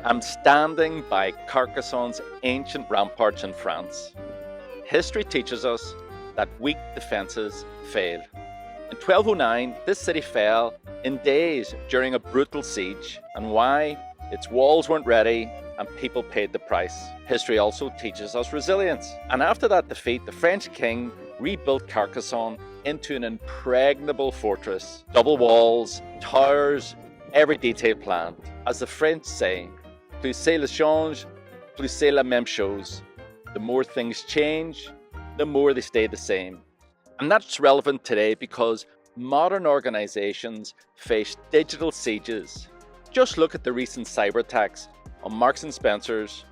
I'm standing by Carcassonne's ancient ramparts in France. History teaches us that weak defences fail. In 1209, this city fell in days during a brutal siege, and why? Its walls weren't ready and people paid the price. History also teaches us resilience. And after that defeat, the French king rebuilt Carcassonne into an impregnable fortress. Double walls, towers, every detail planned. As the French say, plus c'est le change, plus c'est la même chose. The more things change, the more they stay the same. And that's relevant today because modern organizations face digital sieges. Just look at the recent cyber attacks on Marks and Spencer's,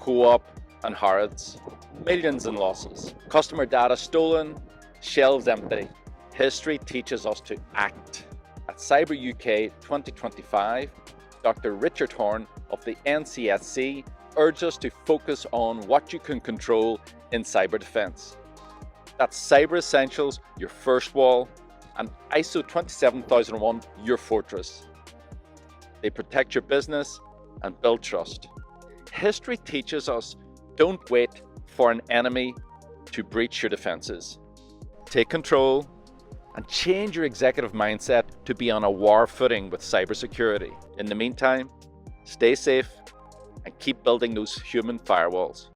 Co-op and Harrods. Millions in losses. Customer data stolen, shelves empty. History teaches us to act. At Cyber UK 2025, Dr. Richard Horne of the NCSC urged us to focus on what you can control in cyber defense. That's Cyber Essentials, your first wall, and ISO 27001, your fortress. They protect your business and build trust. History teaches us don't wait for an enemy to breach your defenses. Take control and change your executive mindset to be on a war footing with cybersecurity. In the meantime, stay safe and keep building those human firewalls.